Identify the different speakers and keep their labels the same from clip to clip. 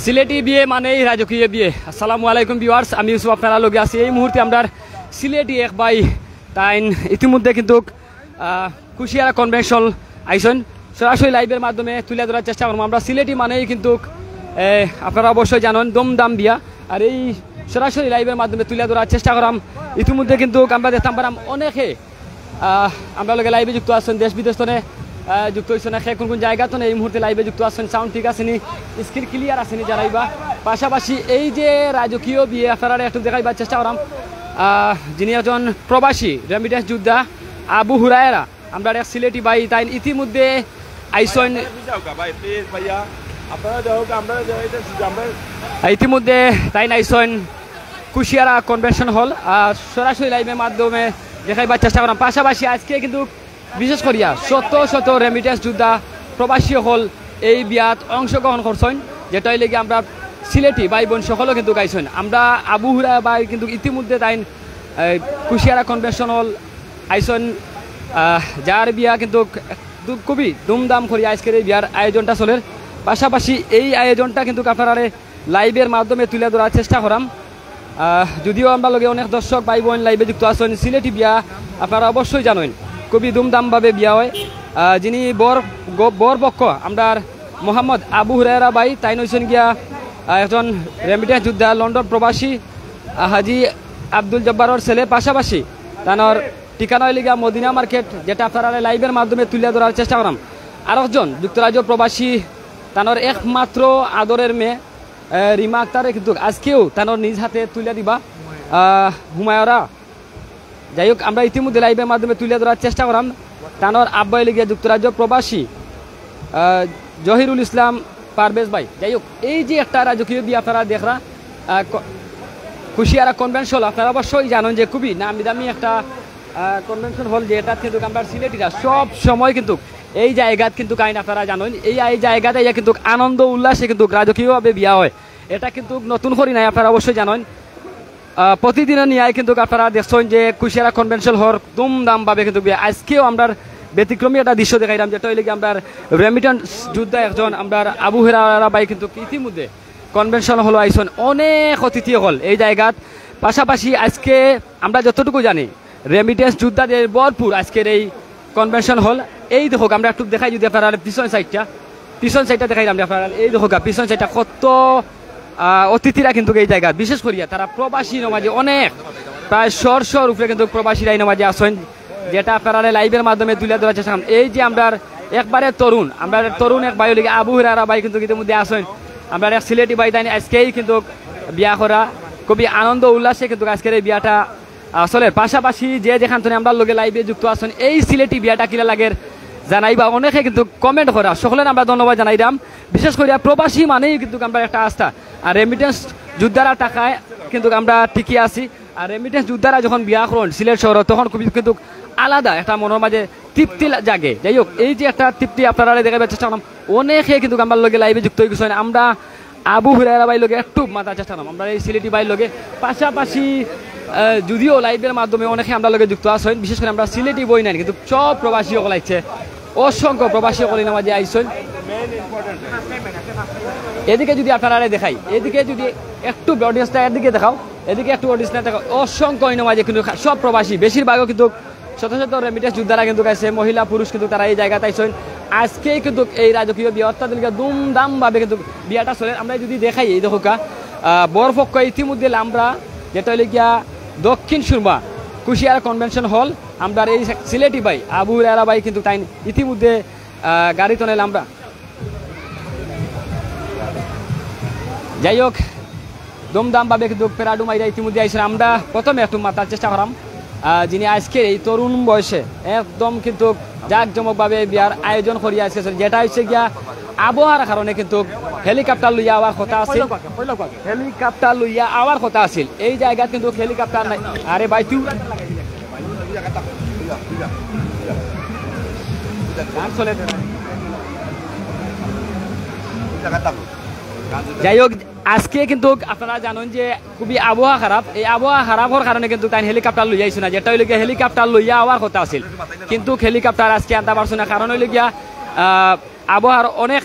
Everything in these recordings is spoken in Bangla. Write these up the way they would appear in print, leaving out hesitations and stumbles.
Speaker 1: সিলেটি বিয়ে মানেই রাজকীয় বিয়ে। আসসালামু আলাইকুম ভিউয়ার্স, আমি ইউসুফ আপনারা লগে আছি। এই মুহূর্তে আমরা সিলেটি এক ভাই তাইন ইতিমধ্যে কিন্তু কুশিয়ারা কনভেনশন আইসন সরাসরি লাইভের মাধ্যমে তুলে ধরার চেষ্টা করবো। আমরা সিলেটি মানেই কিন্তু আপনারা অবশ্যই জানেন দমদাম বিয়া, আর এই সরাসরি লাইভের মাধ্যমে তুলে ধরার চেষ্টা করাম। ইতিমধ্যে কিন্তু আমরা দেখতাম পারাম অনেকে আমরা লগে লাইভে যুক্ত আছেন, দেশ বিদেশ যুক্ত হয়েছে না কোন কোন জায়গা তো এই মুহূর্তে লাইভে যুক্ত আছেন। সাউন্ড ঠিক আছে নি, স্ক্রিন ক্লিয়ার আছে নি জানাইবা। পাশাপাশি এই যে রাজকীয় বিয়ে আপনারা একটু দেখাইবার চেষ্টা করাম। যিনি একজন প্রবাসী রেমিটেন্স যোদ্ধা আবু হুরায়রা, আমরা এক সিলেটি ভাই তাই ইতিমধ্যে আইসন। ইতিমধ্যে তাই আইসন কুশিয়ারা কনভেনশন হল, সরাসরি লাইভের মাধ্যমে দেখাইবার চেষ্টা করাম। পাশাপাশি আজকে কিন্তু বিশেষ করিয়া শত শত রেমিটেন্স যোদ্ধা প্রবাসী হল এই বিয়াত অংশগ্রহণ করছেন, যেটাই লেগে আমরা সিলেটি ভাই বোন সকলও কিন্তু গাইছেন। আমরা আবু হুরায়রা ভাই কিন্তু ইতিমধ্যে তাই কুশিয়ারা কনভেনশন হল আইসন, যার বিয়া কিন্তু খুবই ধুমধাম করি আজকের এই বিয়ার আয়োজনটা চলে। পাশাপাশি এই আয়োজনটা কিন্তু আপনারা লাইভের মাধ্যমে তুলে ধরার চেষ্টা করাম। যদিও আমরা লগে অনেক দর্শক ভাই বোন লাইভে যুক্ত আছেন। সিলেটি বিয়া আপনারা অবশ্যই জানেন খুবই ধুমধামভাবে বিয়া হয়। যিনি বর পক্ষ আমরা মোহাম্মদ আবু হুরায়রা ভাই তাই নইছেন গিয়া একজন রেমিটেন্স যোদ্ধা লন্ডন প্রবাসী হাজি আব্দুল জব্বারের ছেলে। পাশাপাশি তার ঠিকানা লিগা মদিনা মার্কেট, যেটা আপনারা লাইভের মাধ্যমে তুলে ধরার চেষ্টা করাম। আরেকজন যুক্তরাজ্য প্রবাসী তানোর একমাত্র আদরের মেয়ে রিমা আক্তারে কিন্তু আজকেও তানোর নিজ হাতে তুলে দিবা হুমায়রা। যাই হোক, আমরা ইতিমধ্যে লাইভের মাধ্যমে তুলে ধরার চেষ্টা করাম। তানোর আব্বাই লিগে যুক্তরাজ্য প্রবাসী জহিরুল ইসলাম পারভেজ ভাই। যাই হোক, এই যে একটা রাজকীয় বিয়ে আপনারা দেখরা কুশিয়ারা কনভেনশন, আপনারা অবশ্যই জানেন যে খুবই নামি দামি একটা কনভেনশন হল, যে এটা কিন্তু আমরা সিলেটিরা সব সময় কিন্তু এই জায়গাত কিন্তু কাহিনী আপনারা জানেন এই জায়গাতে কিন্তু আনন্দ উল্লাসে কিন্তু রাজকীয়ভাবে বিয়া হয়। এটা কিন্তু নতুন করি নাই, আপনারা অবশ্যই জানেন। প্রতিদিনের নিয়ে কিন্তু আপনারা দেখছেন যে কুশিয়ারা কনভেনশন হল ধুমধামভাবে কিন্তু বিয়া। আজকেও আমরা ব্যতিক্রমী একটা দৃশ্য দেখাইলাম, যেটা হইলে কি আমরা রেমিটেন্স যোদ্ধা একজন আমরা আবু হুরায়রা ভাই কিন্তু ইতিমধ্যে কনভেনশন হল আইসন। অনেক অতিথি হল এই জায়গাত। পাশাপাশি আজকে আমরা যতটুকু জানি রেমিটেন্স যোদ্ধাদের ভরপুর আজকের এই কনভেনশন হল। এই দেখো আমরা একটু দেখাই, যদি আপনারা পিছন সাইডটা দেখাইলাম আপনারা, এই দেখো পিছন সাইডটা কত অতিথিরা কিন্তু এই জায়গা, বিশেষ করিয়া তারা প্রবাসী নমাজে অনেক প্রায় শর উপরে কিন্তু প্রবাসীরাই নমাজে আসেন, যেটা আপনারা লাইভের মাধ্যমে তুলে ধরার চেষ্টা করেন। এই যে আমরা একবারে তরুণ এক ভাই লিগে আবু হুরায়রা ভাই কিন্তু ইতিমধ্যে আসেন। আমরা এক সিলেটি ভাই তাই আজকেই কিন্তু বিয়া করা খুবই আনন্দ উল্লাসে কিন্তু আজকের এই বিয়াটা আসলে। পাশাপাশি যে যেখান থেকে আমরা লোকে লাইভে যুক্ত আছেন, এই সিলেটি বিয়াটা কিলা লাগে জানাইবা, অনেকে কিন্তু কমেন্ট করা, সকলের আমরা ধন্যবাদ জানাইলাম। বিশেষ করে প্রবাসী মানেই কিন্তু আমরা একটা আস্থা, আর রেমিটেন্স যোদ্ধারা টাকায় কিন্তু আমরা টিকে আছি। আর রেমিটেন্স যোদ্ধারা যখন বিয়া করেন সিলেট শহর, তখন খুবই কিন্তু আলাদা একটা মনের মাঝে তৃপ্তি জাগে। যাই হোক, এই যে একটা তৃপ্তি আপনারা দেখাবার চেষ্টা করলাম, অনেকে কিন্তু আমার লগে লাইভে যুক্ত হয়ে গেছেন। আমরা আবু হুরায়রা ভাই লগে একটু মাথার চেষ্টা করলাম, আমরা এই সিলেটি ভাই লগে। পাশাপাশি যদিও লাইভের মাধ্যমে অনেকে আমরা লগে যুক্ত আছেন, বিশেষ করে আমরা সিলেটি বই নাই কিন্তু সব প্রবাসী সকল আইছে, অসংখ্য প্রবাসী সকল নামাজে আইসেন। এদিকে যদি আপনারা দেখাই, এদিকে যদি একটু অডিয়েন্সটা এদিকে দেখাও, এদিকে একটু অডিয়েন্সটা দেখাও, অসংখ্য নামাজে কিন্তু সব প্রবাসী, বেশিরভাগও কিন্তু শত শত রেমিটেন্স যোদ্ধারা কিন্তু গাইছে, মহিলা পুরুষ কিন্তু তারা এই জায়গাতে আইসেন। আজকেই কিন্তু এই রাজকীয় বিয়ে অত্যাধুনিক ধুমধামভাবে কিন্তু বিয়াটা চলে। আমরা যদি দেখাই, এই দেখো বরপক্ষ ইতিমধ্যে আমরা যেটা হইলে গিয়া দক্ষিণ সুরমা কুশিয়ারা কনভেনশন হল, আমরা এই সিলেটি ভাই আবু হুরায়রা ভাই কিন্তু তাই ইতিমধ্যে গাড়িতে নিলাম আমরা। যাই হোক, দমদামভাবে কিন্তু পেরাডু মাইরা ইতিমধ্যে আইসেন। আমরা প্রথমে একটু মাতার চেষ্টা করাম যিনি আজকের এই তরুণ বয়সে একদম কিন্তু জাঁকজমকভাবে বিয়ার আয়োজন করিয়া আসছেন, যেটা হচ্ছে গিয়া আবহাওয়ার কারণে কিন্তু হেলিকপ্টার লইয়া আওয়ার কথা আছিল, এই জায়গাত কিন্তু হেলিকপ্টার নাই। আরে ভাই তুই যাই হোক, আজকে কিন্তু আপনারা জানেন যে খুবই আবহাওয়া খারাপ। এই আবহাওয়া খারাপ হওয়ার কারণে কিন্তু তাই হেলিকপ্টার লইয়া আইসো না, যেটা হইলে গিয়া হেলিকপ্টার লইয়া আওয়ার কথা আছিল, কিন্তু হেলিকপ্টার আজকে আনতে পারছো না। কারণ হইলে গিয়া আবহাওয়ার অনেক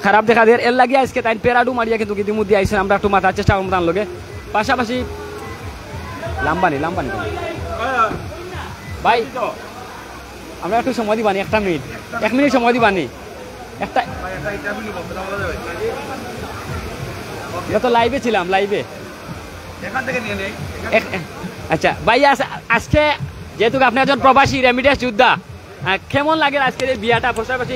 Speaker 1: খারাপ দেখা দেয় এর লাগে আজকে তাই পেরাডু মারিয়া কিন্তু ইতিমধ্যে আইসেন আমরা একটু মাথার চেষ্টা করবো তার লগে পাশাপাশি লাম্বানি ভাই আমরা একটু সময় দিবানি 1 মিনিট সময় দিবানি একটা তো লাইভে ছিলাম লাইভে আচ্ছা ভাই আজকে যেহেতু আপনি একজন প্রবাসী রেমিডেন্স যোদ্ধা কেমন লাগে আজকের এই বিয়াটা পাশাপাশি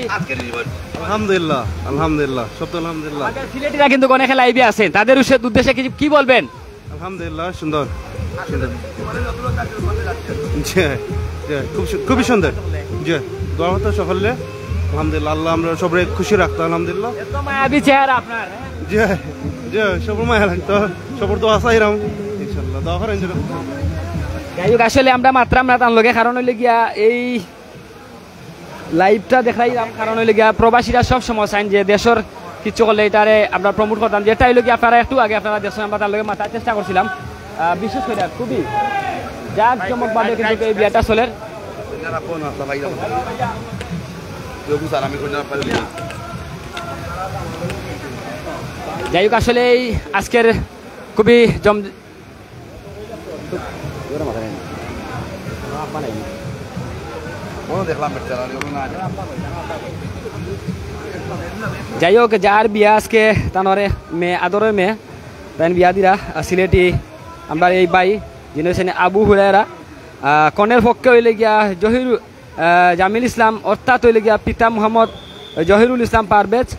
Speaker 2: আলহামদুলিল্লাহ আলহামদুলিল্লাহ সব তো আলহামদুলিল্লাহ
Speaker 1: সিলেটিরা কিন্তু অনেকে লাইভে আছেন তাদের উদ্দেশ্যে কি বলবেন
Speaker 2: আলহামদুলিল্লাহ সুন্দর খুবই সুন্দর জি দোয়া হতো সকলে আলহামদুলিল্লাহ আল্লাহ আমরা সবাই খুশি রাখতো আলহামদুলিল্লাহ
Speaker 1: মায়াবী চেহারা আপনার
Speaker 2: জি জি সবার মায়া লাগতো সবার দোয়া চাইরাম ইনশাআল্লাহ দোয়া করেন
Speaker 1: যাই হোক আসলে আমরা মাত্রাম না তার লগে কারণ হইলে গিয়া এই লাইভটা দেখাইলাম কারণ হইলে গিয়া প্রবাসীরা সব সময় চাইন যে দেশের কিছু করলে এটারে আমরা প্রমোট করতাম যেটা হইলে গিয়ে আপনারা একটু আগে আপনারা দেখছেন আমরা তার লগে মাথার চেষ্টা করছিলাম বিশেষ করে খুবই জাঁকজমকভাবে কিন্তু এই বিয়াটা চলে যাই হোক আসলে এই আজকের খুবই যাই হোক যার বিয়া আজকে তানরে মেয়ে আদরের মেয়ে তাই বিয়া দিরা সিলেটি আমরা এই বাই যিনি হচ্ছেন আবু হুরায়রা কনের পক্ষে হইলে গিয়া জামিল ইসলাম অর্থাৎ হইলে গিয়া পিতা মোহাম্মদ জহিরুল ইসলাম পারভেজ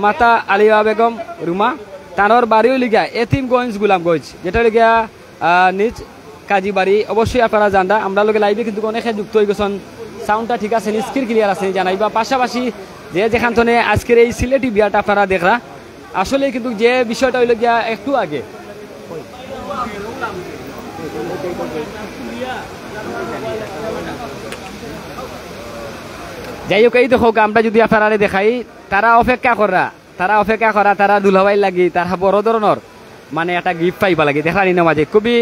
Speaker 1: মাতা আলিয়া বেগম রুমা তানোর বাড়ি হইলে গিয়া এতিমগঞ্জ গোলামগঞ্জ যেটা হইলে গিয়া নিজ কাজী বাড়ি অবশ্যই আপনারা জানরা আমরা লোকে লাইভে কিন্তু অনেকে যুক্ত হয়ে গেছেন সাউন্ডটা ঠিক আছে স্ক্রিন ক্লিয়ার আছে জানাইবা পাশাপাশি যে যেখান থেকে আজকের এই সিলেটি বিয়াটা আপনারা দেখরা আসলে কিন্তু যে বিষয়টা হইল গিয়া একটু আগে যাই হোক এই দেখো আমরা যদি আপনারা দেখাই তারা অপেক্ষা করা তারা দুলাভাই লাগি তারা বড় ধরনের মানে একটা গিফট পাইবা লাগে দেখা নিন মাঝে খুবই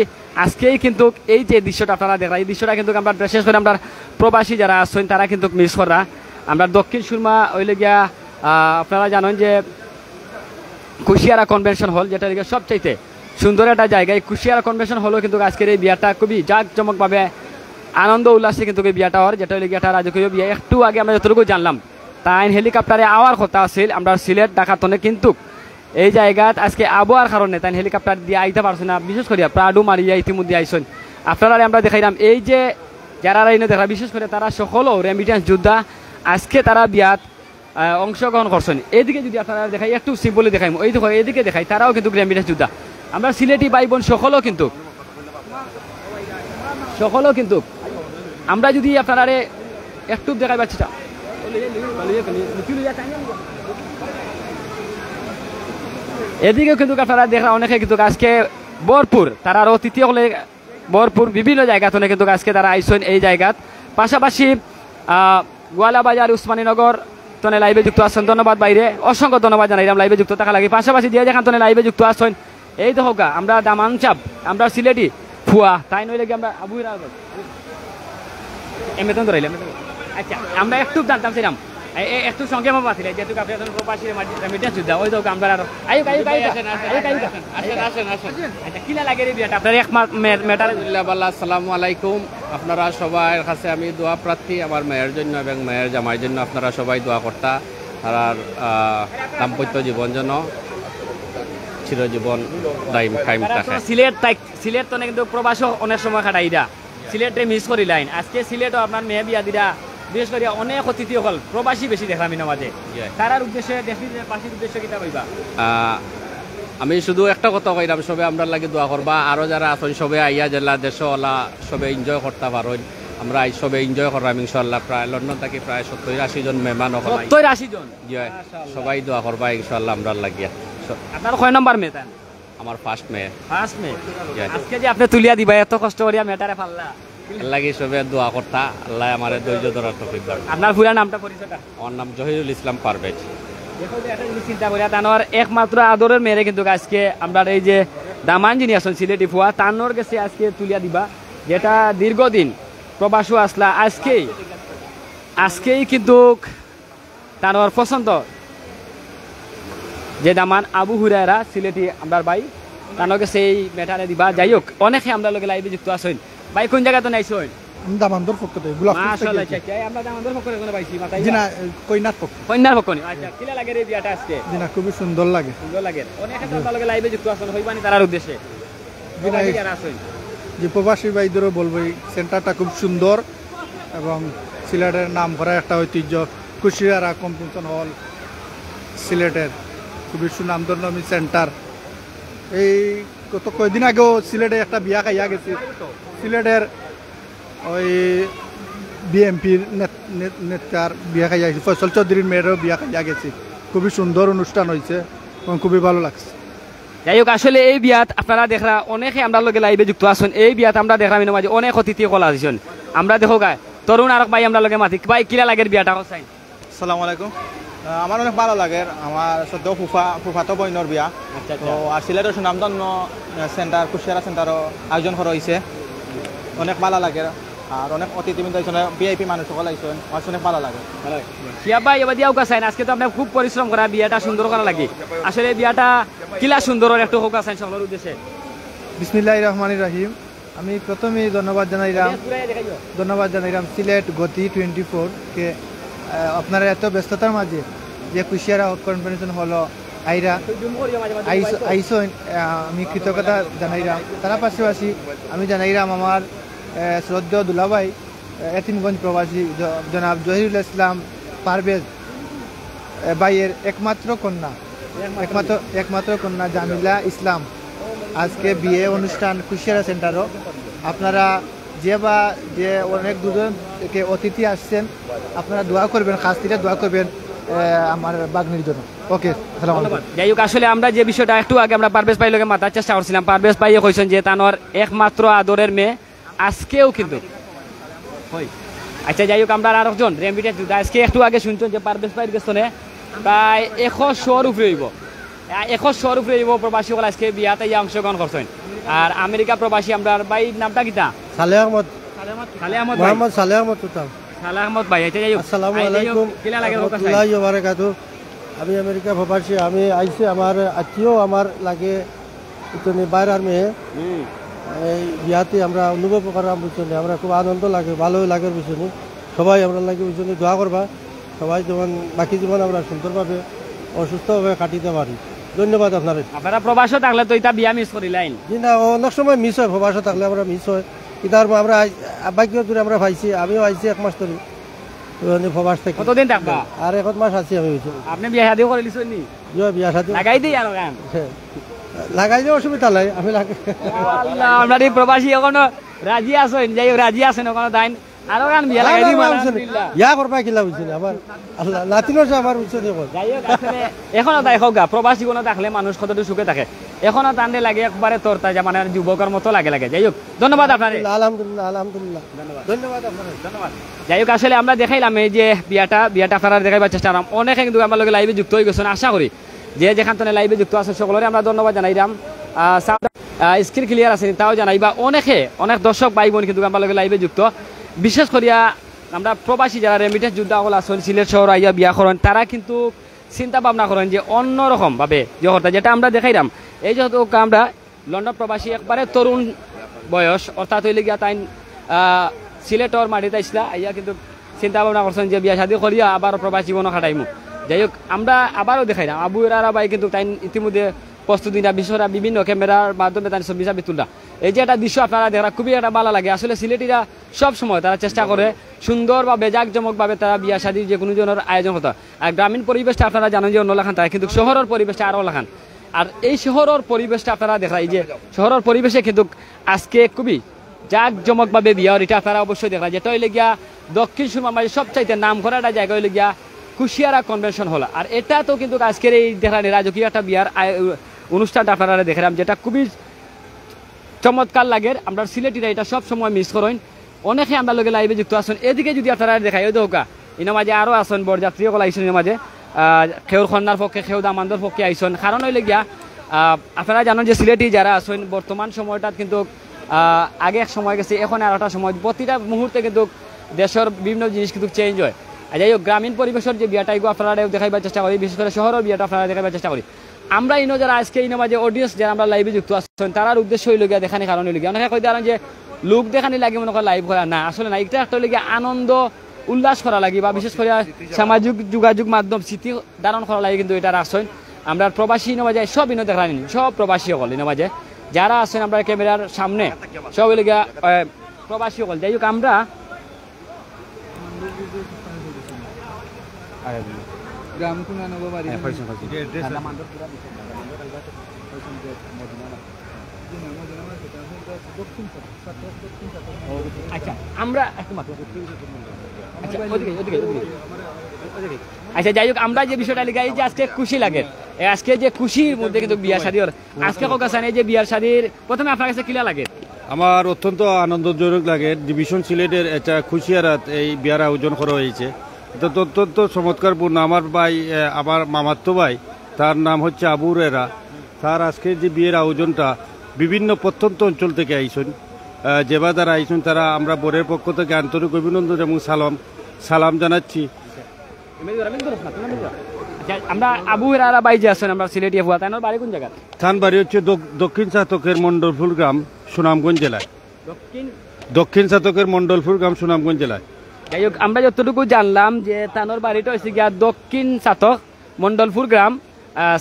Speaker 1: আজকেই কিন্তু এই যে দৃশ্যটা আপনারা দেখা এই দৃশ্যটা কিন্তু আমরা বিশেষ করে আমরা প্রবাসী যারা আসছেন তারা কিন্তু মিস করা আমরা দক্ষিণ সুরমা হইলে গিয়া আপনারা জানেন যে কুশিয়ারা কনভেনশন হল যেটা সবচাইতে সুন্দর একটা জায়গা এই কুশিয়ারা কনভেনশন হলও কিন্তু আজকের এই বিয়াটা খুবই জাঁকজমকভাবে আনন্দ উল্লাসে কিন্তু এই বিয়াটা হওয়ার যেটা হইলে গিয়া একটা রাজকীয় বিয়া একটু আগে আমরা যতটুকু জানলাম তাই হেলিকপ্টারে আওয়ার কথা আছিল আমরা সিলেট ঢাকাতনে কিন্তু এই জায়গাত আজকে আবহাওয়ার কারণে তাই হেলিকপ্টার দিয়ে আইতে পারছে না বিশেষ করে প্রাডু মারিয়া ইতিমধ্যে আইসন আপনারা আমরা দেখাইলাম এই যে যারা এনে দেখা বিশেষ করে তারা সকলও রেমিটেন্স যোদ্ধা আজকে তারা বিয়াত অংশগ্রহণ করছেন এইদিকে যদি আপনারা দেখাই একটু সিম্পলি দেখাই এই দেখো এইদিকে দেখাই তারাও কিন্তু রেমিটেন্স যোদ্ধা আমরা সিলেটি ভাই বোন সকলও কিন্তু আমরা যদি আপনারা একটু দেখাই পাচ্ছি এদিকেও কিন্তু আপনারা দেখা অনেকে কিন্তু আজকে ভরপুর তারা অতিথি হলে ভরপুর বিভিন্ন জায়গা থেকে কিন্তু আজকে তারা আইসেন এই জায়গাত পাশাপাশি গোয়ালাবাজার উসমানীনগর তনে লাইভে যুক্ত আছেন ধন্যবাদ বাইরে অসংখ্য ধন্যবাদ জানাইলাম লাইভে যুক্ত থাকা লাগে পাশাপাশি দিয়ে যেখান তনে লাইভে যুক্ত আসছেন এই তো হোক আমরা দামান চাপ আমরা সিলেটি ফুয়া তাই নইলে কি আমরা আবু এমএতন ধরাইলাম আচ্ছা আমরা একটু জানতাম ছিলাম একটু সঙ্গে মামা ছিল যেহেতু আপনি এখন প্রবাসী রেমিটেন্স যোদ্ধা ওই তো আমরা আর আচ্ছা কিলা লাগে রে বিয়াটা আপনার এক ম্যাটার
Speaker 3: আসসালামু আলাইকুম আপনারা সবার কাছে আমি দোয়া প্রার্থী আমার মেয়ের জন্য এবং মেয়ের জামাইয়ের জন্য আপনারা সবাই দোয়া করতা আর দাম্পত্য জীবন যেন চিরজীবন দাইম কায়েম থাকে
Speaker 1: সিলেট তো কিন্তু প্রবাসও অনেক সময় কাটাইরা সিলেটে মিস করি লাইন আজকে সিলেটও আপনার মেয়ে বিয়া দিরা বিশেষ করে অনেক অতিথি হল প্রবাসী বেশি দেখলাম মাঝে তারার উদ্দেশ্যে পাশের উদ্দেশ্যে কিতা কইবা
Speaker 3: আমি শুধু একটা কথা কইলাম সবে আমরা লাগি দোয়া করবা আরো যারা আছেন সবে আইয়া জেলা দেশওয়ালা সবে এনজয় করতে পারেন আমরা এই সবে এনজয় করলাম ইনশাআল্লাহ প্রায় লন্ডন থেকে প্রায় 70-80 জন মেহমান হল
Speaker 1: 70-80 জন
Speaker 3: সবাই দোয়া করবা ইনশাআল্লাহ আমরা লাগিয়া
Speaker 1: আপনার কয় নাম্বার মেয়ে
Speaker 3: আমার ফার্স্ট মেয়ে
Speaker 1: আজকে যে আপনি তুলিয়া দিবা এত কষ্ট করিয়া মেটারে ফাল্লা
Speaker 3: লাগি সবে দোয়া করতা আল্লাহ আমার ধৈর্য ধরার তৌফিক দান
Speaker 1: আপনার পুরা নামটা পরিচয়টা
Speaker 3: আমার নাম জহিরুল ইসলাম পারভেজ
Speaker 1: দেখো যে এটা যদি চিন্তা করিয়া তানোর একমাত্র আদরের মেয়ে কিন্তু আজকে আমরা এই যে দামান যিনি আছেন সিলেটি ফুয়া তানোর কাছে আজকে তুলিয়া দিবা যেটা দীর্ঘদিন প্রবাসও আসলা আজকেই কিন্তু তানোর পছন্দ যে দামান আবু হুরায়রা সিলেটি আমরা ভাই তানকে সেই ম্যাটারে দিবা যাই হোক অনেকে আমরা লগে লাইভে যুক্ত আছেন ভাই কোন জায়গা তো নাইছেন
Speaker 4: আমি দামান্দর পক্ষতে গোলাপ
Speaker 1: মাশাআল্লাহ চাচা আমরা দামাদের পক্ষে কোনো পাইছি মাথায়
Speaker 4: জি না কইনার পক্ষ
Speaker 1: কন্যার পক্ষ নি আচ্ছা কিলা লাগে রে বিয়াটা আজকে
Speaker 4: জি না খুবই সুন্দর লাগে
Speaker 1: সুন্দর লাগে অনেকে আমরা লগে লাইভে যুক্ত আছেন হইবানি তার উদ্দেশ্যে
Speaker 4: জি না
Speaker 1: যারা আছেন
Speaker 4: যে প্রবাসী ভাইদেরও বলবো এই সেন্টারটা খুব সুন্দর এবং সিলেটের নাম করা একটা ঐতিহ্য কুশিয়ারা কনভেনশন হল সিলেটের খুবই সুনামধন্য সেন্টার এই গত কয়েকদিন আগেও সিলেটে একটা বিয়া খাইয়া গেছি সিলেটের ওই বিএমপির নেতার বিয়া খাইয়া গেছি ফয়সল চৌধুরীর মেয়েরও বিয়া খাইয়া গেছি খুবই সুন্দর অনুষ্ঠান হয়েছে এবং খুবই ভালো লাগছে
Speaker 1: যাই হোক আসলে এই বিয়াত আপনারা দেখরা অনেকে আমরা লগে লাইভে যুক্ত আছেন এই বিয়াত আমরা দেখলাম মাঝে অনেক অতিথি কলা দিছেন আমরা দেখো গায় তরুণ আর ভাই আমরা লগে মাতি ভাই কিলা লাগের বিয়াটা চাই
Speaker 5: আসসালামু আলাইকুম আমার অনেক ভালো লাগে আমার সদ্য ফুফাতো বইনর বিয়া
Speaker 1: আচ্ছা
Speaker 5: তো আর সিলেটের সুনামধন্য সেন্টার কুশিয়ারা সেন্টারও আয়োজন করা হয়েছে অনেক ভালো লাগে আর অনেক অতিথিবৃন্দ আইসন ভিআইপি মানুষ সকল আইসন আমার অনেক ভালো লাগে
Speaker 1: শিয়া ভাই এবার দিয়াও কাছাইন আজকে তো আপনার খুব পরিশ্রম করা বিয়াটা সুন্দর করা লাগে আসলে এই বিয়াটা কিলা সুন্দর একটু হোক আছেন সকলের উদ্দেশ্যে
Speaker 4: বিসমিল্লাহির রহমানির রহিম আমি প্রথমেই ধন্যবাদ জানাইলাম সিলেট গতি 24 কে আপনারা এত ব্যস্ততার মাঝে যে কুশিয়ারা কনভেনশন হলো আইরা আইসো আমি কৃতজ্ঞতা জানাইলাম তার পাশাপাশি আমি জানাইলাম আমার শ্রদ্ধেয় দুলাভাই এতিমগঞ্জ প্রবাসী জনাব জহিরুল ইসলাম পারভেজ ভাইয়ের একমাত্র কন্যা জামিলা ইসলাম আজকে বিয়ে অনুষ্ঠান কুশিয়ারা সেন্টারও আপনারা যে অনেক দুজন থেকে অতিথি আসছেন আপনারা দোয়া করবেন খাস থেকে দোয়া করবেন আমার বাগ্নির জন্য ওকে
Speaker 1: যাই হোক আসলে আমরা যে বিষয়টা একটু আগে আমরা পারভেজ ভাই লোকে মাথার চেষ্টা করছিলাম পারভেজ ভাই কইছেন যে তানোর একমাত্র আদরের মেয়ে আজকেও কিন্তু আচ্ছা যাই হোক আমরা আর একজন রেমিটেন্স আজকে একটু আগে শুনছেন যে পারভেজ ভাইয়ের পেছনে প্রায় 100 উপরে হইব 100 উপরে হইব প্রবাসী হল আজকে বিয়াতে অংশগ্রহণ করছেন আর আমেরিকা প্রবাসী আমরা ভাই নামটা কিতা
Speaker 4: সালেহ আহমদ মোহাম্মদ সালেহ আহমদ
Speaker 1: সালেহ আহমদ ভাই এটা যাই হোক
Speaker 4: আসসালামু আলাইকুম
Speaker 1: কিলা লাগে
Speaker 4: রাহমাতুল্লাহি ওয়া বারাকাতুহু আমি আমেরিকা প্রবাসী আমি আইছি আমার আত্মীয় আমার লাগে ইতনি বাইরের মেয়ে এই বিয়াতে আমরা অনুভব করার বুঝছি আমরা খুব আনন্দ লাগে ভালো লাগে বুঝছি সবাই আমরা লাগে বুঝছি দোয়া করবা সবাই যেমন বাকি জীবন আমরা সুন্দরভাবে অসুস্থভাবে কাটিতে পারি ধন্যবাদ আপনারা
Speaker 1: প্রবাসে থাকলে তো এটা বিয়া মিস করিলাইন
Speaker 4: জি না অনেক সময় মিস হয় প্রবাসে থাকলে আমরা মিস হয় ইতার আমরা বাকি দূরে আমরা পাইছি আমিও আইছি 1 মাস ধরে প্রবাস থেকে
Speaker 1: কতদিন থাকবা
Speaker 4: আর 1 মাস আছি আমি
Speaker 1: আপনি বিয়া শাদী করে লিছেন নি
Speaker 4: বিয়া শাদী
Speaker 1: লাগাই দিই আর গান
Speaker 4: লাগাই দিয়ে অসুবিধা নাই আমি
Speaker 1: আল্লাহ আমরা এই প্রবাসী এখনো রাজি আছেন যাই রাজি আছেন ওখানে দাইন আরো গান বিয়া লাগাই দিই আলহামদুলিল্লাহ
Speaker 4: ইয়া করবা কিলা বুঝছেন আবার আল্লাহ লাতিনো আবার বুঝছেন
Speaker 1: যাই হোক আসলে এখনো তাই হোক প্রবাসী কোনো থাকলে মানুষ কতটুকু সুখে থাকে এখনো টানলে লাগে একবারে তোরতা যে মানে যুবকের মতো লাগে যাই হোক ধন্যবাদ আপনার
Speaker 4: আলহামদুলিল্লাহ ধন্যবাদ আপনার
Speaker 1: ধন্যবাদ যাই হোক আসলে আমরা দেখাইলাম এই যে বিয়াটা আপনারা দেখাইবার চেষ্টা করলাম অনেকে কিন্তু আমার লগে লাইভে যুক্ত হয়ে গেছেন আশা করি যে যেখান থেকে লাইভে যুক্ত আছে সকলের আমরা ধন্যবাদ জানাইলাম স্ক্রিন ক্লিয়ার আছে তাও জানাইবা অনেক দর্শক ভাই বোন কিন্তু আমার লগে লাইভে যুক্ত বিশেষ করিয়া আমরা প্রবাসী যারা রেমিটেন্স যোদ্ধা হল আছেন সিলেট শহর আইয়া বিয়া করেন তারা কিন্তু চিন্তা ভাবনা করেন যে অন্যরকম ভাবে যেটা আমরা দেখাইলাম এই যেহেতু আমরা লন্ডন প্রবাসী একবারে তরুণ বয়স অর্থাৎ হইলে গিয়া তাই সিলেটর মাটিতে আসলা আইয়া কিন্তু চিন্তা ভাবনা করছেন যে বিয়া শাদী করিয়া আবার প্রবাসী জীবনও খাটাইমু যাই হোক আমরা আবারও দেখাইলাম আবু এরা ভাই কিন্তু তাই ইতিমধ্যে প্রস্তুতি না বিশ্বরা বিভিন্ন ক্যামেরার মাধ্যমে তাই ছবি চাবি তুললা এই যে একটা দৃশ্য আপনারা দেখা খুবই একটা ভালো লাগে আসলে সিলেটিরা সব সময় তারা চেষ্টা করে সুন্দরভাবে জাঁকজমকভাবে তারা বিয়া শাদী যে কোনো জনের আয়োজন হতো আর গ্রামীণ পরিবেশটা আপনারা জানেন যে অন্য লেখান থাকে কিন্তু শহরের পরিবেশটা আরও লেখান আর এই শহরের পরিবেশটা আপনারা দেখায় যে শহরের পরিবেশে কিন্তু আজকে খুবই জাঁকজমকভাবে বিয়া এটা আপনারা অবশ্যই দেখা যেটা হইলে গিয়া দক্ষিণ সুরমার সবচাইতে নাম করা একটা জায়গা হইলে গিয়া কুশিয়ারা কনভেনশন হল আর এটা তো কিন্তু আজকের এই দেখানি রাজকীয় একটা বিয়ার অনুষ্ঠানটা আপনারা দেখলাম যেটা খুবই চমৎকার লাগে আমরা সিলেটিরা এটা সব সময় মিস করেন অনেকে আমরা লোকে লাইভে যুক্ত আসেন এদিকে যদি আপনারা দেখাই ওই দৌকা এর মাঝে আরও আসেন বরযাত্রীসকল আইসেন এর মাঝে খেউর খন্নার পক্ষে খেউ দামান্দর পক্ষে আইসেন কারণ হইলে গিয়া আপনারা জানেন যে সিলেটি যারা আছেন বর্তমান সময়টাত কিন্তু আগে এক সময় গেছে এখন আর একটা সময় প্রতিটা মুহূর্তে কিন্তু দেশের বিভিন্ন জিনিস কিন্তু চেঞ্জ হয় যাই হোক গ্রামীণ পরিবেশের যে বিয়াটা এগুলো আপনারা দেখাইবার চেষ্টা করি বিশেষ করে শহরের বিয়াটা আপনারা দেখাইবার চেষ্টা করি আমরা ইনো যারা আজকে ইনো মাঝে অডিয়েন্স যারা আমরা লাইভে যুক্ত আছেন তার উদ্দেশ্য হইল গিয়া দেখানি কারণ হইল গিয়া অনেকে কই দেন যে লোক দেখানি লাগে মনে করে লাইভ করা না আসলে না এটা একটা হইল গিয়া আনন্দ উল্লাস করা লাগে বা বিশেষ করে সামাজিক যোগাযোগ মাধ্যম স্মৃতি ধারণ করা লাগে কিন্তু এটা আসেন আমরা প্রবাসী ইনো মাঝে সব ইনো দেখানি সব প্রবাসী হল ইনো মাঝে যারা আছেন আমরা ক্যামেরার সামনে সব হইল গিয়া প্রবাসী হল যাই হোক আমরা
Speaker 4: গ্রাম কোন বাড়ি
Speaker 1: আচ্ছা আমরা আচ্ছা যাই হোক আমরা যে বিষয়টা লিখা এই যে আজকে খুশি লাগে আজকে যে খুশির মধ্যে কিন্তু বিয়া শাদীর আজকে কাছে যে বিয়ার শাদীর প্রথমে আপনার কাছে কিলা লাগে
Speaker 6: আমার অত্যন্ত আনন্দজনক লাগে ডিভিশন সিলেটের একটা খুশিয়ারাত এই বিয়ার আয়োজন করা হয়েছে এটা তো অত্যন্ত চমৎকারপূর্ণ আমার ভাই আমার মামাতো ভাই তার নাম হচ্ছে আবু রেরা তার আজকে যে বিয়ের আয়োজনটা বিভিন্ন প্রত্যন্ত অঞ্চল থেকে আইসেন যেবা যারা আইসেন তারা আমরা বোর্ডের পক্ষ থেকে আন্তরিক অভিনন্দন এবং সালাম জানাচ্ছি।
Speaker 1: আমরা আবু হেরারা বাই যে আছেন আমরা সিলেটি হুয়া তাই বাড়ি কোন জায়গা
Speaker 6: থান বাড়ি হচ্ছে দক্ষিণ চাতকের মন্ডলপুর গ্রাম সুনামগঞ্জ জেলায় দক্ষিণ চাতকের মন্ডলপুর গ্রাম সুনামগঞ্জ জেলায়।
Speaker 1: যাই হোক আমরা যতটুকু জানলাম যে তানোর বাড়িটা হচ্ছে গিয়া দক্ষিণ চাতক মন্ডলপুর গ্রাম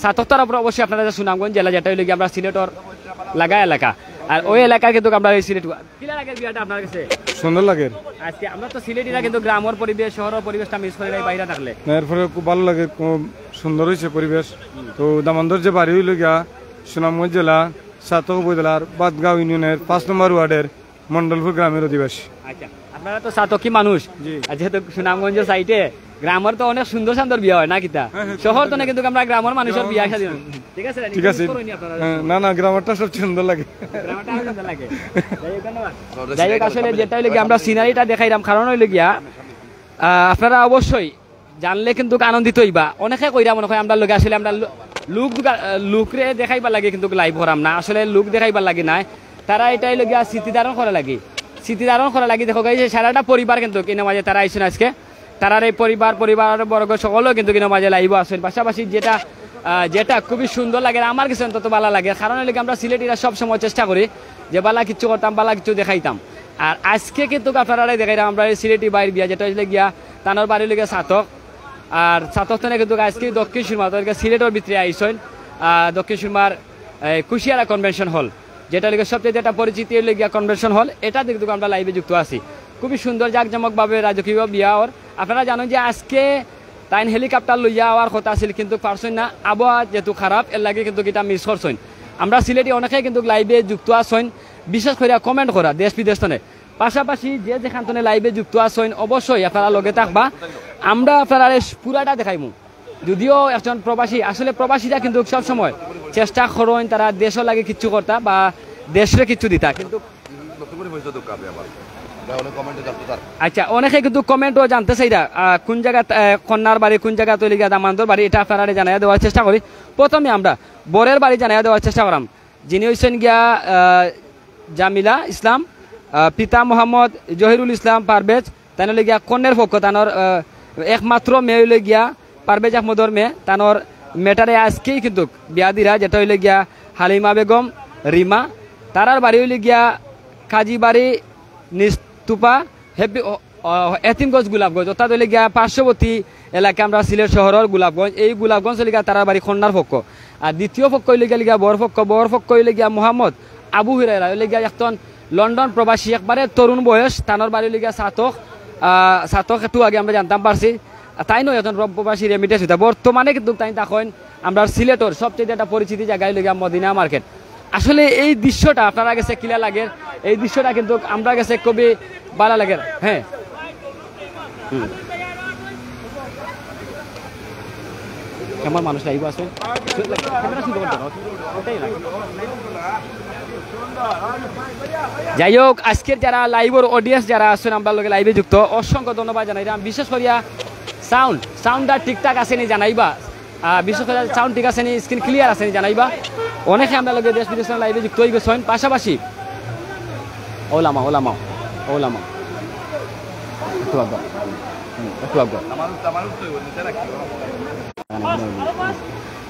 Speaker 1: চাতক তার উপর অবশ্যই আপনারা সুনামগঞ্জ জেলা যেটা হইলে গিয়ে আমরা সিলেটর লাগা এলাকা আর ওই এলাকা কিন্তু আমরা সিলেট কিলা লাগে বিয়াটা আপনার কাছে
Speaker 6: সুন্দর লাগে
Speaker 1: আজকে আমরা তো সিলেটিরা কিন্তু গ্রামের পরিবেশ শহরের পরিবেশটা মিস করে নাই বাইরে থাকলে
Speaker 6: এরপরে খুব ভালো লাগে খুব সুন্দর হয়েছে পরিবেশ তো দামোদর যে বাড়ি হইল গিয়া সুনামগঞ্জ জেলা চাতক উপজেলার বাদগাঁও ইউনিয়নের ৫ নম্বর ওয়ার্ডের মন্ডলপুর গ্রামের অধিবাসী।
Speaker 1: আচ্ছা আপনারা তো চাতকি মানুষ যেহেতু সুনামগঞ্জের সাইটে গ্রামের তো অনেক সুন্দর সুন্দর বিয়া হয় না কিতা শহর তো না কিন্তু আমরা গ্রামের মানুষের বিয়া শাদী ঠিক আছে
Speaker 6: ঠিক আছে না না গ্রামেরটা সব সুন্দর লাগে
Speaker 1: যাই হোক আসলে যেটা হইলে গিয়া আমরা সিনারিটা দেখাইলাম কারণ হইলে গিয়া আপনারা অবশ্যই জানলে কিন্তু আনন্দিত হইবা অনেকে কইরা মনে হয় আমরা লোক আসলে আমরা লুকরে দেখাইবার লাগে কিন্তু লাইভ করাম না আসলে লুক দেখাইবার লাগে না তারা এটাই লোক স্মৃতি ধারণ করা লাগে স্মৃতি ধারণ করা লাগে দেখো যে সারাটা পরিবার কিন্তু কিনা মাঝে তারা আইসেন আজকে তারার এই পরিবার বর্গ সকলেও কিন্তু কিনা মাঝে লাইভ আসেন পাশাপাশি যেটা খুবই সুন্দর লাগে আমার কাছে অন্তত ভালো লাগে কারণ হলে আমরা সিলেটিরা সবসময় চেষ্টা করি যে বালা কিচ্ছু করতাম বালা কিছু দেখাইতাম আর আজকে কিন্তু আপনারা দেখাইতাম আমরা সিলেটি বাইর বিয়া যেটা হইলে গিয়া তানোর বাড়ি লেগে চাতক আর চাতক তো কিন্তু আজকে দক্ষিণ সুরমা সিলেটের ভিতরে আইসেন দক্ষিণ সুরমার কুশিয়ারা কনভেনশন হল যেটা লেগে সবচেয়ে যেটা পরিচিতি হইলে গিয়া কনভেনশন হল এটা কিন্তু আমরা লাইভে যুক্ত আছি খুবই সুন্দর জাঁকজমকভাবে রাজকীয় বিয়া ওর আপনারা জানেন যে আজকে তাইন হেলিকপ্টার লইয়া হওয়ার কথা আছিল কিন্তু পারছেন না আবহাওয়া যেহেতু খারাপ এর লাগে কিন্তু এটা মিস করছেন আমরা সিলেটি অনেকে কিন্তু লাইভে যুক্ত আছেন বিশেষ করে কমেন্ট করা দেশ বিদেশ তনে পাশাপাশি যে যেখান তনে লাইভে যুক্ত আছেন অবশ্যই আপনারা লগে থাকবা আমরা আপনারা পুরাটা দেখাইমু যদিও একজন প্রবাসী আসলে প্রবাসীরা কিন্তু সবসময় চেষ্টা করেন তারা দেশও লাগে কিচ্ছু করতা বা দেশরে কিচ্ছু দিতা কিন্তু আচ্ছা অনেকে কিন্তু কমেন্টও জানতে চাইরা কোন জায়গা কন্যার বাড়ি কোন জায়গা তৈরি দামান্তর বাড়ি এটা আপনারা জানাই দেওয়ার চেষ্টা করি প্রথমে আমরা বরের বাড়ি জানাই দেওয়ার চেষ্টা করাম যিনি হচ্ছেন গিয়া জামিলা ইসলাম পিতা মোহাম্মদ জহিরুল ইসলাম পারভেজ তাই হলে গিয়া কন্যার পক্ষ তানোর একমাত্র মেয়ে হইলে গিয়া পারভেজ আহমদর মেয়ে তানোর মেটারে আজকেই কিন্তু বিয়া দিরা যেটা হইলে গিয়া হালিমা বেগম রিমা তারার বাড়ি হইলে গিয়া কাজীবাড়ি নিস্তুপা হেপি এতিমগঞ্জ গোলাপগঞ্জ অর্থাৎ হইলে গিয়া পার্শ্ববর্তী এলাকা আমরা সিলেট শহরের গোলাপগঞ্জ এই গোলাপগঞ্জ হইলে গিয়া তারার বাড়ি কন্যার পক্ষ আর দ্বিতীয় পক্ষ হইলে গিয়া বর পক্ষ হইলে গিয়া মোহাম্মদ আবু হুরায়রা হইলে গিয়া এখন লন্ডন প্রবাসী একবারে তরুণ বয়স তানোর বাড়ি হইলে গিয়া সাতক একটু আগে আমরা জানতাম পারছি তাই নয় এখন প্রবাসী রেমিটেন্স হইতা বর্তমানে কিন্তু তাই তখন আমরা সিলেটর সবচেয়ে একটা পরিচিতি জায়গায় হইলে গিয়া মদিনা মার্কেট আসলে এই দৃশ্যটা আপনারা কাছে কিলা লাগে এই দৃশ্যটা কিন্তু আমরা কাছে খুবই ভালো লাগে হ্যাঁ কেমন মানুষ লাইভ আছে যাই হোক আজকের যারা লাইভের অডিয়েন্স যারা আছেন আমরা লোকে লাইভে যুক্ত অসংখ্য ধন্যবাদ জানাইলাম বিশেষ করিয়া সাউন্ডটা ঠিকঠাক আসেনি জানাইবা বিশেষ করে সাউন্ড ঠিক আসেনি স্ক্রিন ক্লিয়ার আসেনি জানাইবা অনেকে আমরা লোকে দেশ বিদেশের লাইভে যুক্ত হয়ে গেছেন পাশাপাশি ওলামা একটু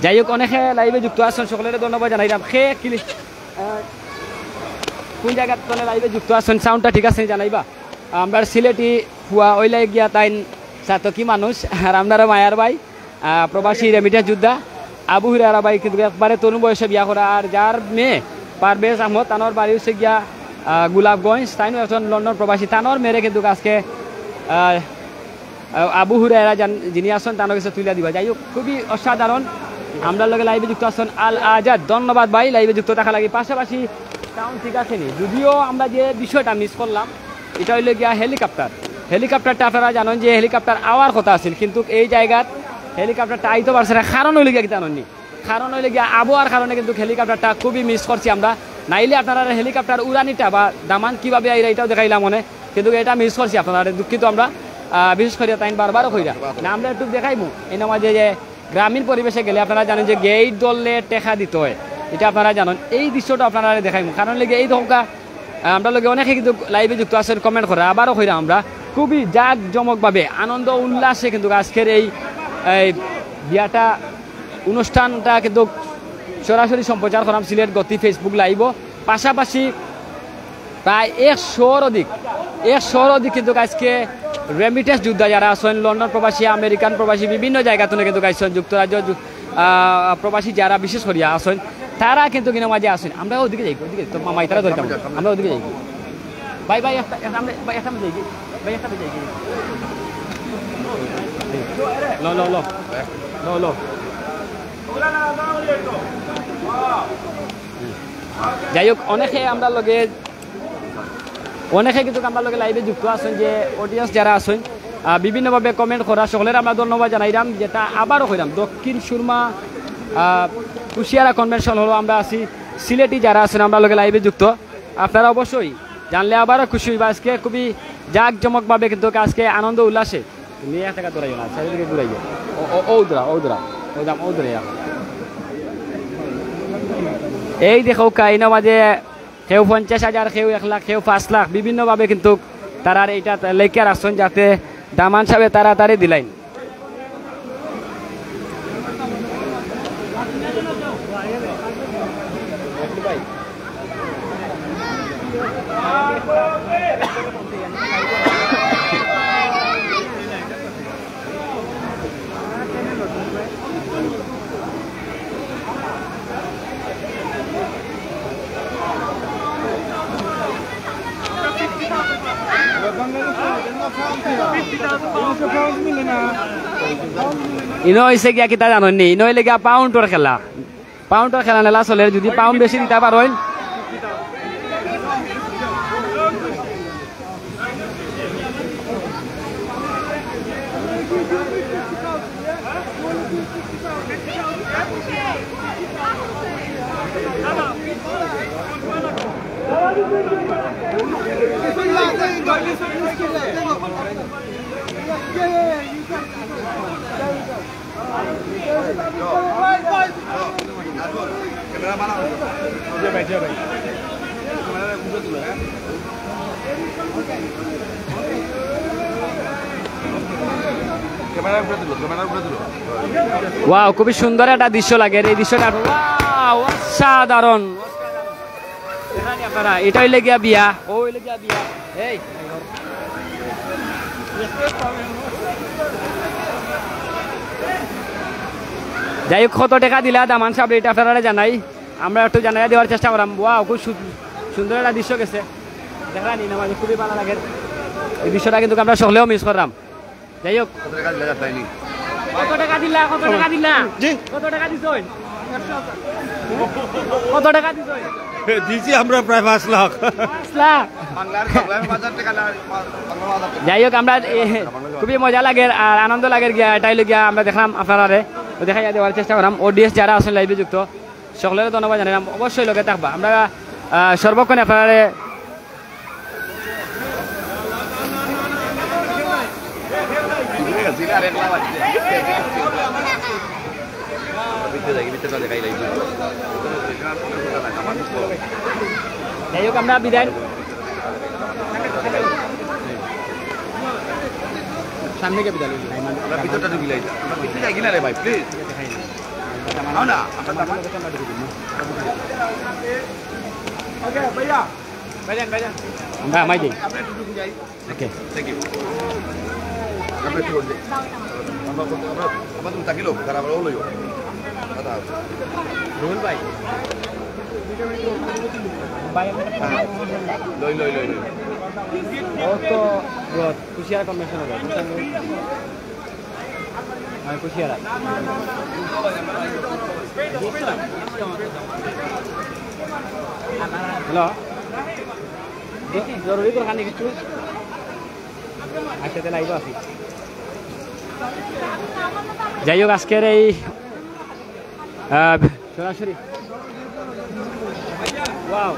Speaker 1: যাই হোক অনেকে লাইভে যুক্ত আছেন, সকলের ধন্যবাদ জানাইলাম। কোন জায়গার তলে লাইভে যুক্ত আছেন, সাউন্ডটা ঠিক আছে জানাইবা। আমরা সিলেটি হুয়া ওইলাই গিয়া তাইন সাতকি মানুষ, আর আপনারা মায়ার ভাই প্রবাসী রেমিটেন্স যোদ্ধা আবু হুরায়রা ভাই কিন্তু একবারে তরুণ বয়সে বিয়া করা, আর যার মেয়ে পারভেজ আহমদ তানোর বাড়ি হচ্ছে গিয়া গোলাপগঞ্জ, তাইনও এখন লন্ডন প্রবাসী, তানোর মেরে কিন্তু আজকে আবু হুরায়রা যিনি আসেন তানোর কাছে তুলে দিবা। যাই হোক খুবই অসাধারণ। আমরা লগে লাইভে যুক্ত আছেন আল আজাদ, ধন্যবাদ ভাই লাইভে যুক্ত থাকা লাগে। পাশাপাশি সাউন্ড ঠিক আছে নি, যদিও আমরা যে বিষয়টা মিস করলাম এটা হইলে গিয়া হেলিকপ্টারটা আপনারা জানেন যে হেলিকপ্টার আওয়ার কথা আছিল, কিন্তু এই জায়গাত হেলিকপ্টারটা আইতে পারছে না। কারণ হইলে গিয়া জানেননি, কারণ হইলে গিয়া আবহাওয়ার কারণে কিন্তু হেলিকপ্টারটা খুবই মিস করছি আমরা। নাইলে আপনারা হেলিকপ্টার উড়ানিটা বা দামান কীভাবে আইরা এটাও দেখাইলাম মনে, কিন্তু এটা মিস করছি আপনারা, দুঃখিত আমরা। বিশেষ করে তাই বারবারও কইরা না, আমরা একটু দেখাইবো এই মাঝে যে গ্রামীণ পরিবেশে গেলে আপনারা জানেন যে গেট দললে টেকা দিতে হয়, এটা আপনারা জানেন। এই দৃশ্যটা আপনারা দেখাইবো, কারণ লেগে এই ধমকা আমরা লোকে অনেকে কিন্তু লাইভে যুক্ত আছেন, কমেন্ট করে আবারও কইরা আমরা খুবই জাঁকজমকভাবে আনন্দ উল্লাসে কিন্তু আজকের এই বিয়াটা অনুষ্ঠানটা কিন্তু সরাসরি সম্প্রচার করাম সিলেট গতি ফেসবুক লাইভও। পাশাপাশি প্রায় 100-র অধিক কিন্তু আজকে রেমিটেন্স যোদ্ধা যারা আছেন, লন্ডন প্রবাসী, আমেরিকান প্রবাসী, বিভিন্ন জায়গা থেকে কিন্তু আছেন, যুক্তরাজ্য প্রবাসী যারা বিশেষ করিয়া আছেন তারা কিন্তু কিনা মাঝে আসেন। আমরা ওদিকে যাই, ওদিকে তো মামাই তারা ধরতাম, আমরা ওদিকে যাই ভাই ভাই একটা যাই ভাই, একটা যাই লো যাই হোক অনেকে কিন্তু আমরা লগে লাইভে যুক্ত আছেন, যে অডিয়েন্স যারা আছেন বিভিন্নভাবে কমেন্ট করা, সকলের আমরা ধন্যবাদ জানাইলাম। যেটা আবারও কইলাম, দক্ষিণ সুরমা কুশিয়ারা কনভেনশন হলো আমরা আছি, সিলেটি যারা আছেন আমরা লগে লাইভে যুক্ত, আপনারা অবশ্যই জানলে আবারও খুশি হইবা। আজকে খুবই জাঁকজমকভাবে কিন্তু আজকে আনন্দ উল্লাসে নিয়ে এক টাকা দৌড়াইও না, চারিদিকে ঘুরাইও এই দেখো কাইনা মাঝে কেউ 50,000, কেউ 1 লাখ, কেউ 5 লাখ, বিভিন্নভাবে কিন্তু তারা এইটা লেখা রাখছেন যাতে দামান সাহেবে তাড়াতাড়ি দিলাইন। ইনো হয়েছে গিয়া কিতা জানি, ইনো হইলে গিয়া পাউন্ডর খেলা নেলা চলে, যদি পাউন্ড বেশি দিতে পারেন ওয়াও, খুবই সুন্দর একটা দৃশ্য লাগে এই দৃশ্যটা, ওয়াও অসাধারণ। আপনারা এটা হইলে গিয়া বিয়া, ও হইলে গিয়া বিয়া। এই যাই হোক কত টাকা দিলা দামান সাহেব এটা আপনারা জানাই, আমরা একটু জানাই দেওয়ার চেষ্টা করলাম। ওয়াও, খুব সুন্দর একটা দৃশ্য গেছে, দেখা নি আমাদের খুবই ভালো লাগে এই দৃশ্যটা, কিন্তু আমরা সকলেও মিস করলাম। যাই হোক কত টাকা দিলা, কত টাকা দিলা, কত টাকা দিছ, কত টাকা দিছ?
Speaker 6: দিছি আমরা প্রায় 5 লাখ।
Speaker 1: যাই হোক আমরা খুবই মজা লাগে আর আনন্দ লাগে গিয়া, এটাই গিয়া আমরা দেখলাম আপনারা দেখাই দেওয়ার চেষ্টা করলাম। অডিয়েন্স যারা আছেন লাইভে যুক্ত সকলের ধন্যবাদ জানালাম, অবশ্যই লগে থাকবা। আমরা সর্বক্ষণ আপনারা যাই হোক আমরা বিদায় সামনে কে বিদায় আমরা আমাই দিই ওকে রুহুল ভাই ও তো কুশিয়ারা কনভেনশন হবে কুশিয়ারা হ্যালো দেখি জরুরি তো খানি কিছু একসাথে লাইভ আছি যাই হোক আজকের এই সরাসরি ওয়াও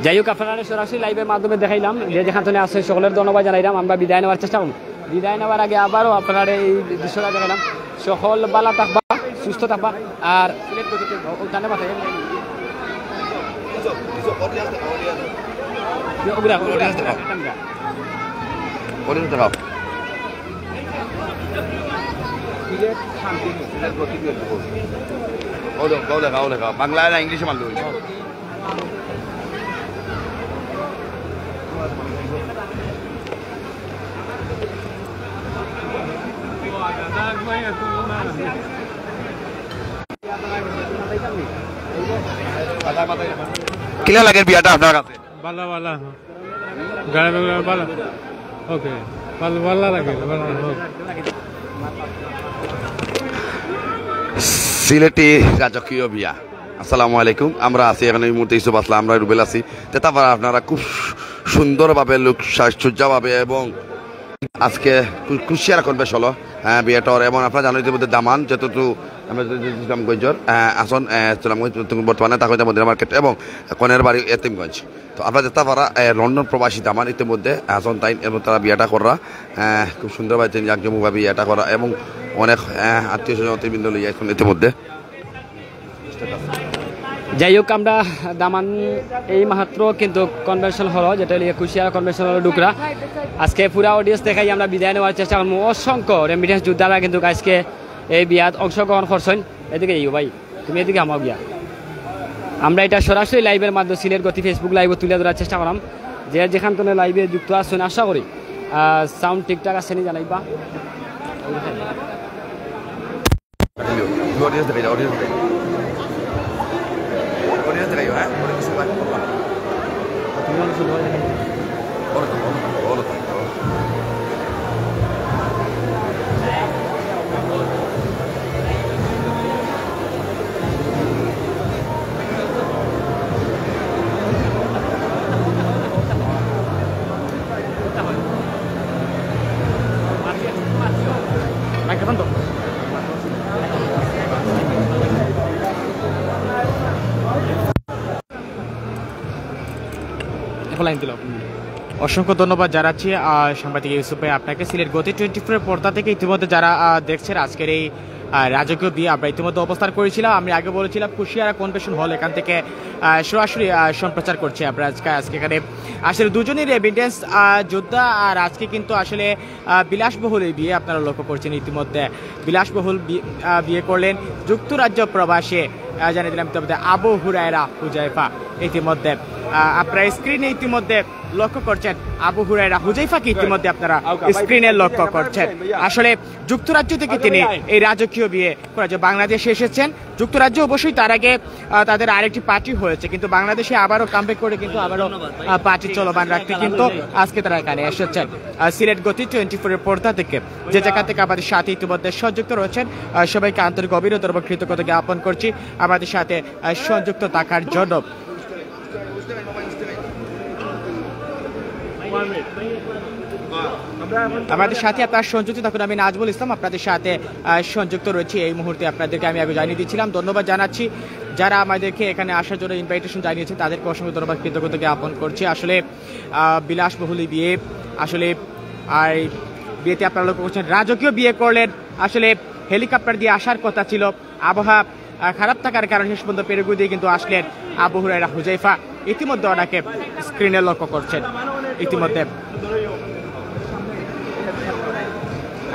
Speaker 1: যাই হোক আপনারা সরাসরি লাইভের মাধ্যমে দেখাইলাম যে যেখানে আছে সকলের ধন্যবাদ জানাইলাম আমরা বিদায় নেওয়ার চেষ্টা করুন বিদায় নেওয়ার আগে আবারও আপনারা এই দৃশ্যটা দেখাইলাম সকল বালা থাকবা সুস্থ থাকবা আর
Speaker 7: বাংলায় না ইংলিশে মানলো কিলা লাগে বিয়াটা আপনার কাছে
Speaker 8: ভালো ভালো গাড়ি ভালো ওকে ভালো ভালো লাগে
Speaker 7: সিলেটি রাজকীয় বিয়া আসসালামু আলাইকুম আমরা আছি এখানে এই মুহূর্তে ইউসুফ আসলাম আমরা রুবেল আছি তারপর আপনারা খুব সুন্দরভাবে লোক সাজসজ্জাভাবে এবং আজকে কুশিয়ারা কনভেনশন হলো বিয়েটার এবং আপনারা জানেন ইতিমধ্যে দামান যতটুকু আমরা ইসলামগঞ্জের আসন ইসলামগঞ্জ বর্তমানে তাকে মদিনা মার্কেট এবং কনের বাড়ি এতিমগঞ্জ তো আপনারা যেতে পারা লন্ডন প্রবাসী দামান ইতিমধ্যে আসন তাই এবং তারা বিয়েটা করা খুব সুন্দরভাবে তিনি জাঁকজমকভাবে বিয়েটা করা এবং অনেক আত্মীয় স্বজন অতিবৃন্দ লইয়া এখন ইতিমধ্যে
Speaker 1: যাই হোক আমরা দামান এই মাত্র কিন্তু কনভেনশন হলো যেটা কুশিয়ারা কনভেনশন হলো ডুকরা আজকে পুরা অডিয়েন্স দেখাই আমরা বিদায় নেওয়ার চেষ্টা করবো অসংখ্য রেমিটেন্স যোদ্ধারা কিন্তু আজকে এই বিয়াত অংশগ্রহণ করছেন এদিকে যাইও ভাই তুমি এদিকে আমার বিয়া আমরা এটা সরাসরি লাইভের মাধ্যমে সিলেট গতি ফেসবুক লাইভে তুলে ধরার চেষ্টা করলাম যে যেখান থেকে লাইভে যুক্ত আসছেন আশা করি সাউন্ড ঠিকঠাক আছে নি জানাইবা
Speaker 5: অসংখ্য ধন্যবাদ জানাচ্ছি সাংবাদিক ইউসুফ ভাই আপনাকে সিলেট গতি 24 পর্দা থেকে ইতিমধ্যে যারা দেখছেন আজকের এই রাজকীয় বিয়ে আমরা ইতিমধ্যে অবস্থান করেছিলাম আমি আগে বলেছিলাম কুশিয়ারা কনভেনশন হল এখান থেকে সরাসরি সম্প্রচার করছি আমরা আজকে এখানে আসলে দুজনের এভিডেন্স যোদ্ধা আর আজকে কিন্তু আসলে বিলাসবহুল এই বিয়ে আপনারা লক্ষ্য করছেন ইতিমধ্যে বিলাসবহুল বিয়ে করলেন যুক্তরাজ্য প্রবাসে জানিয়ে দিলাম ইতিমধ্যে আবু হুরায়রা হুজাইফা ইতিমধ্যে আপনারা স্ক্রিনে ইতিমধ্যে লক্ষ্য করছেন আবু হুরায়রা হুজাইফাকে ইতিমধ্যে আপনারা স্ক্রিনে লক্ষ্য করছেন আসলে যুক্তরাজ্য থেকে তিনি এই রাজকীয় বিয়ে করার জন্য বাংলাদেশে এসেছেন যুক্তরাজ্য অবশ্যই তার আগে তাদের আরেকটি পার্টি হয়েছে কিন্তু বাংলাদেশে আবারও কামব্যাক করে কিন্তু আবারও পার্টি চলমান রাখতে কিন্তু আজকে তারা এখানে এসেছেন সিলেট গতি 24 পর্দা থেকে যে জায়গা থেকে আমাদের সাথে ইতিমধ্যে সংযুক্ত রয়েছেন সবাইকে আন্তরিক অভিনন্দন এবং কৃতজ্ঞতা জ্ঞাপন করছি আমাদের সাথে সংযুক্ত থাকার জন্য আমাদের সাথে আপনার সংযুক্ত থাকুন। আমি নাজমুল ইসলাম আপনাদের সাথে সংযুক্ত রয়েছি এই মুহূর্তে। আপনাদেরকে আমি আগে জানিয়ে দিচ্ছিলাম, ধন্যবাদ জানাচ্ছি যারা আমাদেরকে এখানে আসার জন্য ইনভাইটেশন জানিয়েছে, তাদেরকে অসংখ্য ধন্যবাদ, কৃতজ্ঞতা জ্ঞাপন করছি। আসলে বিলাসবহুলী বিয়ে, আসলে আর বিয়েতে আপনারা লক্ষ্য করছেন রাজকীয় বিয়ে করলেন। আসলে হেলিকপ্টার দিয়ে আসার কথা ছিল, আবহাওয়া খারাপ থাকার কারণে শেষ পর্যন্ত পেরেগু দিয়ে কিন্তু আসলেন আবু হুরায়রা হুজাইফা। ইতিমধ্যে ওনাকে স্ক্রিনে লক্ষ্য করছেন। ইতিমধ্যে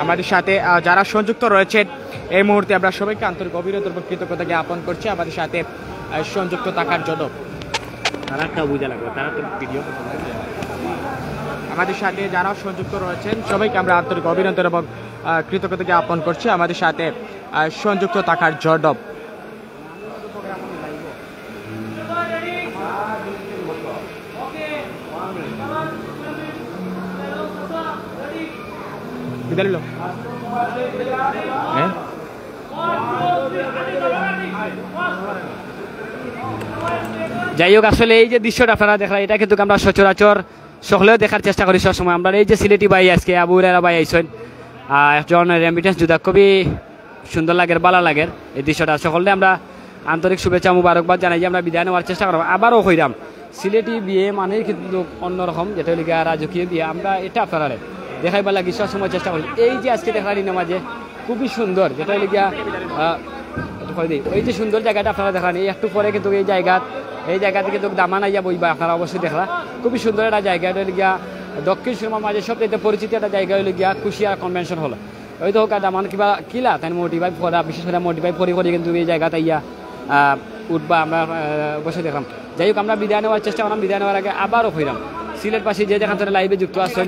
Speaker 5: আমাদের সাথে যারা সংযুক্ত রয়েছেন এই মুহূর্তে আমরা সবাইকে আন্তরিক অভিনন্দন এবং কৃতজ্ঞতা জ্ঞাপন করছি আমাদের সাথে সংযুক্ত থাকার জন্য। আমাদের সাথে যারা সংযুক্ত রয়েছেন সবাইকে আমরা আন্তরিক অভিনন্দন এবং কৃতজ্ঞতা জ্ঞাপন করছি আমাদের সাথে সংযুক্ত থাকার জন্য।
Speaker 1: যাই হোক, আসলে এই যে দৃশ্যটা আপনারা দেখলেন, এটা কিন্তু আমরা সচরাচর সকলেও দেখার চেষ্টা করি সবসময়। আমরা এই যে সিলেটি ভাই আজকে আবু হুরায়রা ভাই আইসেন, একজন রেমিটেন্স যোদ্ধা, খুবই সুন্দর লাগে, ভালো লাগে এই দৃশ্যটা। সকলে আমরা আন্তরিক শুভেচ্ছা মুবারকবাদ জানাই, আমরা বিদায় নেওয়ার চেষ্টা করব। আবারও হইলাম সিলেটি বিয়ে মানেই কিন্তু অন্যরকম, যেটা হলে রাজকীয় বিয়ে। আমরা এটা আপনারা দেখাইবার লাগে সবসময় চেষ্টা করি। এই যে আজকে দেখালি নামাজে খুবই সুন্দর, যেটা হলে ওই যে সুন্দর জায়গাটা আপনারা দেখান, এই একটু পরে কিন্তু এই জায়গাতে কিন্তু দামান আইয়া বইবা, আপনারা অবশ্যই দেখলা। খুবই সুন্দর একটা জায়গা, এটা হলে গিয়া দক্ষিণ সুরমার মাঝে সবচেয়ে পরিচিত একটা জায়গা হলে গিয়া কুশিয়ারা কনভেনশন হল। ওই তো হোক দামান কিবা কিলা তাই মোটিভাই পড়া, বিশেষ করে মোটিভাই পরি কিন্তু এই জায়গাতে ইয়া উঠবা, আমরা অবশ্যই দেখলাম। যাই হোক, আমরা বিদায় নেওয়ার চেষ্টা করলাম। বিদায় নেওয়ার আগে আবারও ফিরাম সিলেট পাশে যে যেখান থেকে লাইভে যুক্ত আসছেন।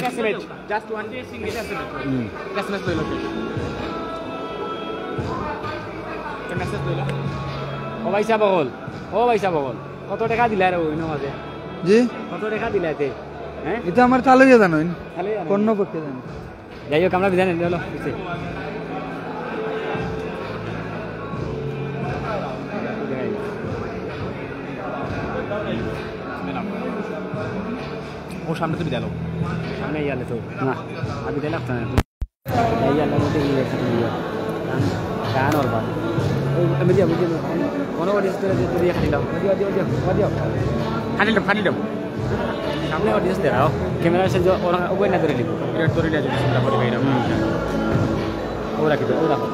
Speaker 1: ও ভাই সাহেব কত টাকা দিলা রে ওই নামাজে?
Speaker 4: জি,
Speaker 1: কত টাকা দিলা এতে? হ্যাঁ,
Speaker 4: এটা আমার চালুই জানেন, কর্ণ পক্ষে জানেন।
Speaker 1: যাই হোক, আমরা বিদায় নিলো
Speaker 5: ও সামনে তো বিদায়
Speaker 1: সামনে ইয়ালে তো না, আমি বিদায় লাগতো না। ইয়ালের মধ্যে গান ওর বাদ আমি দিয়ে কোনো অডিয়েন্স দিয়ে খাটিলাম খাটিলাম সামনে অডিয়েন্স দেখাও, ক্যামেরা সে ওরা ওই না ধরে নিব, ওরা রাখি ও রাখো।